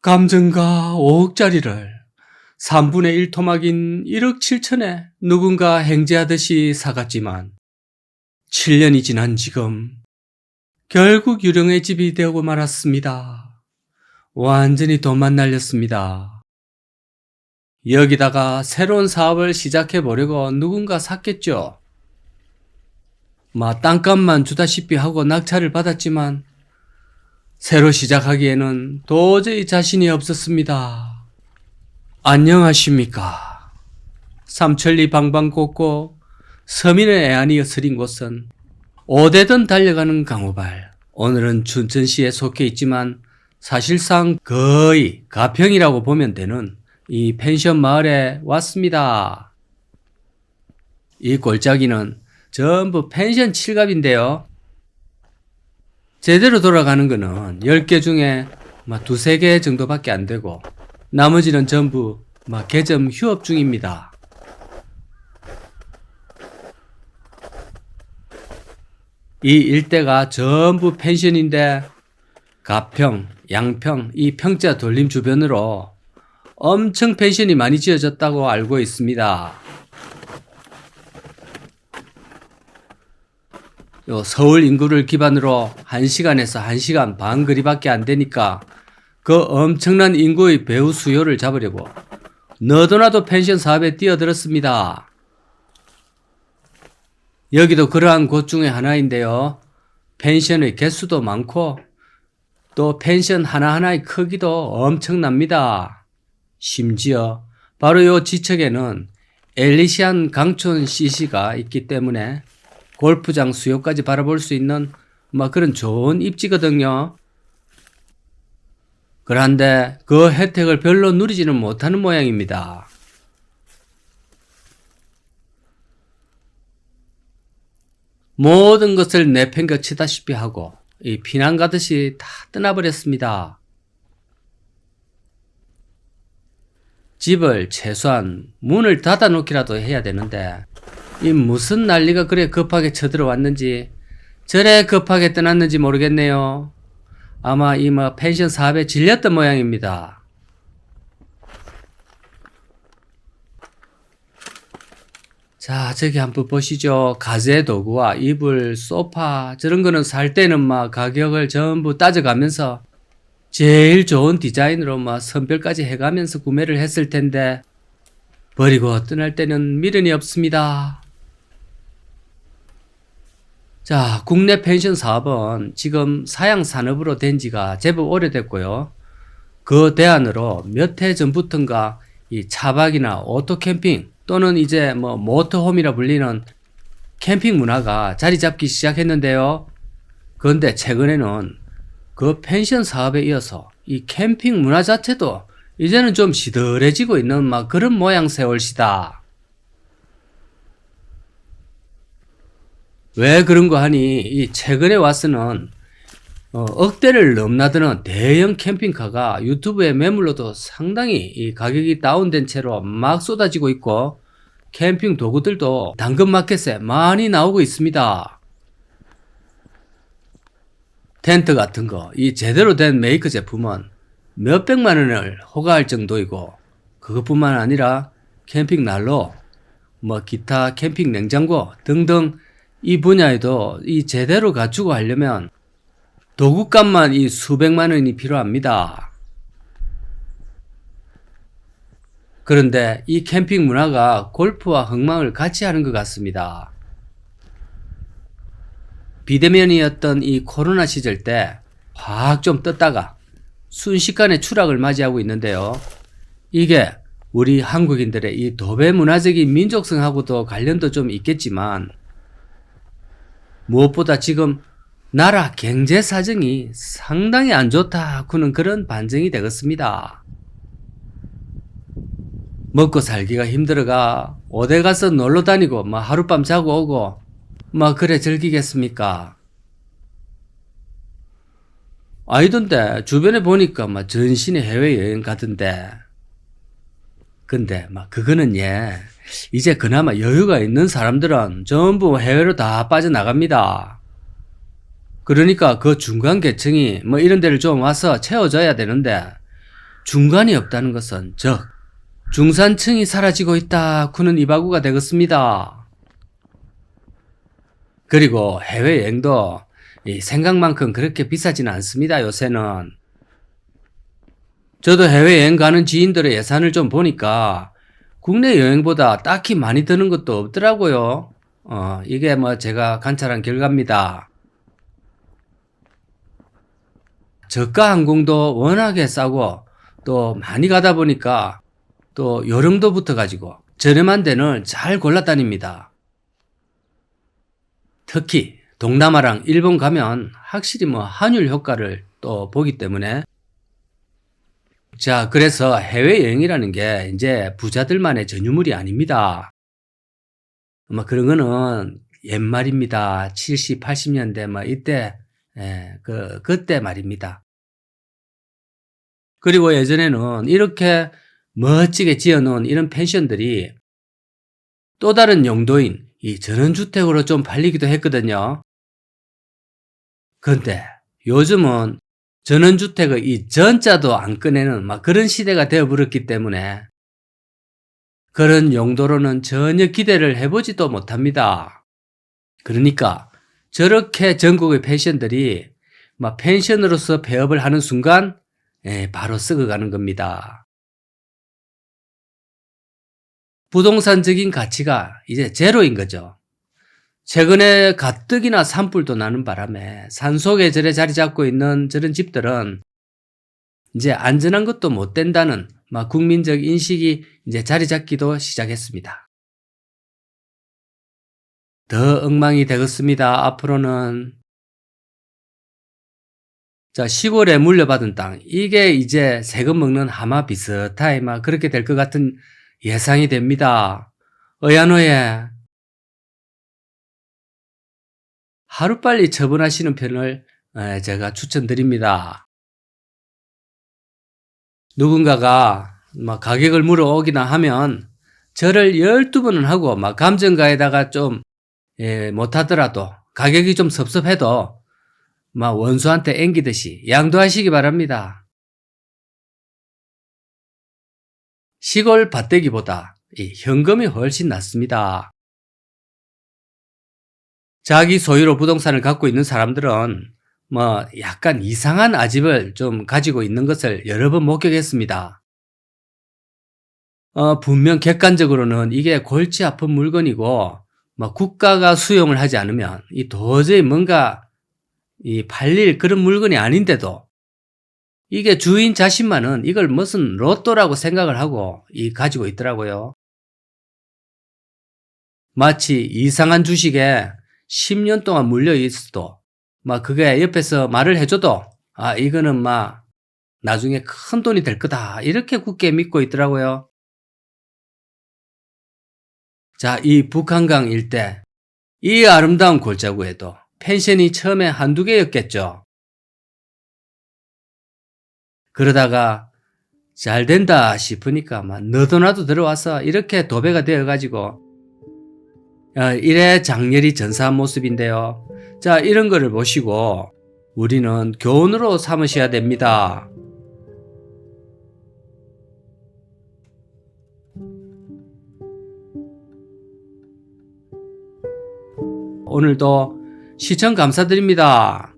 감정가 5억짜리를 3분의 1 토막인 1억 7천에 누군가 행제하듯이 사갔지만 7년이 지난 지금 결국 유령의 집이 되고 말았습니다. 완전히 돈만 날렸습니다. 여기다가 새로운 사업을 시작해 보려고 누군가 샀겠죠. 땅값만 주다시피 하고 낙찰을 받았지만 새로 시작하기에는 도저히 자신이 없었습니다. 안녕하십니까. 삼천리 방방곡곡 서민의 애안이 서린 곳은 어디든 달려가는 강호발. 오늘은 춘천시에 속해 있지만 사실상 거의 가평이라고 보면 되는 이 펜션 마을에 왔습니다. 이 골짜기는 전부 펜션 칠갑인데요. 제대로 돌아가는 거는 10개 중에 두세 개 정도밖에 안 되고 나머지는 전부 개점 휴업 중입니다. 이 일대가 전부 펜션인데 가평, 양평, 이 평자 돌림 주변으로 엄청 펜션이 많이 지어졌다고 알고 있습니다. 서울 인구를 기반으로 1시간에서 1시간 반 거리밖에 안 되니까 그 엄청난 인구의 배후 수요를 잡으려고 너도나도 펜션 사업에 뛰어들었습니다. 여기도 그러한 곳 중에 하나인데요. 펜션의 개수도 많고 또 펜션 하나하나의 크기도 엄청납니다. 심지어 바로 요 지척에는 엘리시안 강촌 CC가 있기 때문에 골프장 수요까지 바라볼 수 있는 그런 좋은 입지거든요. 그런데 그 혜택을 별로 누리지는 못하는 모양입니다. 모든 것을 내팽개치다시피 하고 이 피난 가듯이 다 떠나버렸습니다. 집을 최소한 문을 닫아놓기라도 해야 되는데 이 무슨 난리가 그래 급하게 쳐들어왔는지 저래 급하게 떠났는지 모르겠네요. 아마 이 펜션 사업에 질렸던 모양입니다. 자, 저기 한번 보시죠. 가재 도구와 이불, 소파 저런 거는 살 때는 가격을 전부 따져가면서 제일 좋은 디자인으로 선별까지 해가면서 구매를 했을 텐데 버리고 떠날 때는 미련이 없습니다. 자, 국내 펜션 사업은 지금 사양 산업으로 된 지가 제법 오래됐고요. 그 대안으로 몇 해 전부터인가 이 차박이나 오토캠핑 또는 이제 모터홈이라 불리는 캠핑 문화가 자리 잡기 시작했는데요. 그런데 최근에는 그 펜션 사업에 이어서 이 캠핑 문화 자체도 이제는 좀 시들해지고 있는 그런 모양새 올시다. 왜 그런가 하니 이 최근에 와서는 억대를 넘나드는 대형 캠핑카가 유튜브에 매물로도 상당히 이 가격이 다운된 채로 막 쏟아지고 있고 캠핑 도구들도 당근마켓에 많이 나오고 있습니다. 텐트 같은 거, 이 제대로 된 메이커 제품은 몇백만 원을 호가할 정도이고 그것뿐만 아니라 캠핑 난로, 기타 캠핑 냉장고 등등 이 분야에도 이 제대로 갖추고 하려면 도구값만 이 수백만 원이 필요합니다. 그런데 이 캠핑 문화가 골프와 흥망을 같이 하는 것 같습니다. 비대면이었던 이 코로나 시절 때 확 좀 떴다가 순식간에 추락을 맞이하고 있는데요. 이게 우리 한국인들의 이 도배 문화적인 민족성하고도 관련도 좀 있겠지만 무엇보다 지금 나라 경제 사정이 상당히 안 좋다고는 그런 반증이 되겠습니다. 먹고 살기가 힘들어가 어디 가서 놀러 다니고 하룻밤 자고 오고 그래 즐기겠습니까? 아니던데 주변에 보니까 전신에 해외여행 가던데. 근데 그거는 이제 그나마 여유가 있는 사람들은 전부 해외로 다 빠져나갑니다. 그러니까 그 중간 계층이 뭐 이런 데를 좀 와서 채워줘야 되는데 중간이 없다는 것은 즉 중산층이 사라지고 있다쿠는 이바구가 되겠습니다. 그리고 해외여행도 생각만큼 그렇게 비싸지는 않습니다. 요새는. 저도 해외여행 가는 지인들의 예산을 좀 보니까 국내 여행보다 딱히 많이 드는 것도 없더라고요. 이게 뭐 제가 관찰한 결과입니다. 저가 항공도 워낙에 싸고 또 많이 가다 보니까 또 요령도 붙어가지고 저렴한 데는 잘 골라 다닙니다. 특히 동남아랑 일본 가면 확실히 뭐 환율 효과를 또 보기 때문에 자, 그래서 해외여행이라는 게 이제 부자들만의 전유물이 아닙니다. 뭐 그런 거는 옛말입니다. 70, 80년대 뭐 이때 그때 말입니다. 그리고 예전에는 이렇게 멋지게 지어놓은 이런 펜션들이 또 다른 용도인 이 전원주택으로 좀 팔리기도 했거든요. 그런데 요즘은 전원주택의 이 전자도 안 꺼내는 막 그런 시대가 되어버렸기 때문에 그런 용도로는 전혀 기대를 해보지도 못합니다. 그러니까 저렇게 전국의 펜션들이 막 펜션으로서 폐업을 하는 순간 바로 썩어가는 겁니다. 부동산적인 가치가 이제 제로인 거죠. 최근에 가뜩이나 산불도 나는 바람에 산속에 자리 잡고 있는 저런 집들은 이제 안전한 것도 못 된다는 막 국민적 인식이 이제 자리 잡기도 시작했습니다. 더 엉망이 되겠습니다. 앞으로는. 자, 시골에 물려받은 땅. 이게 이제 세금 먹는 하마 비슷하게 막 그렇게 될 것 같은 예상이 됩니다. 어야노에 하루빨리 처분하시는 편을 제가 추천드립니다. 누군가가 막 가격을 물어오기나 하면 절을 12번은 하고 막 감정가에다가 좀 못하더라도 가격이 좀 섭섭해도 막 원수한테 앵기듯이 양도하시기 바랍니다. 시골 밭대기보다 이 현금이 훨씬 낫습니다. 자기 소유로 부동산을 갖고 있는 사람들은 뭐 약간 이상한 아집을 좀 가지고 있는 것을 여러 번 목격했습니다. 분명 객관적으로는 이게 골치 아픈 물건이고 뭐 국가가 수용을 하지 않으면 이 도저히 뭔가 이 팔릴 그런 물건이 아닌데도 이게 주인 자신만은 이걸 무슨 로또라고 생각을 하고 가지고 있더라고요. 마치 이상한 주식에 10년 동안 물려 있어도 막 그게 옆에서 말을 해줘도 이거는 막 나중에 큰 돈이 될 거다 이렇게 굳게 믿고 있더라고요. 자, 이 북한강 일대 이 아름다운 골짜구에도 펜션이 처음에 한두 개였겠죠. 그러다가 잘 된다 싶으니까 막 너도나도 들어와서 이렇게 도배가 되어가지고 이래 장렬히 전사한 모습인데요. 자, 이런 거를 보시고 우리는 교훈으로 삼으셔야 됩니다. 오늘도 시청 감사드립니다.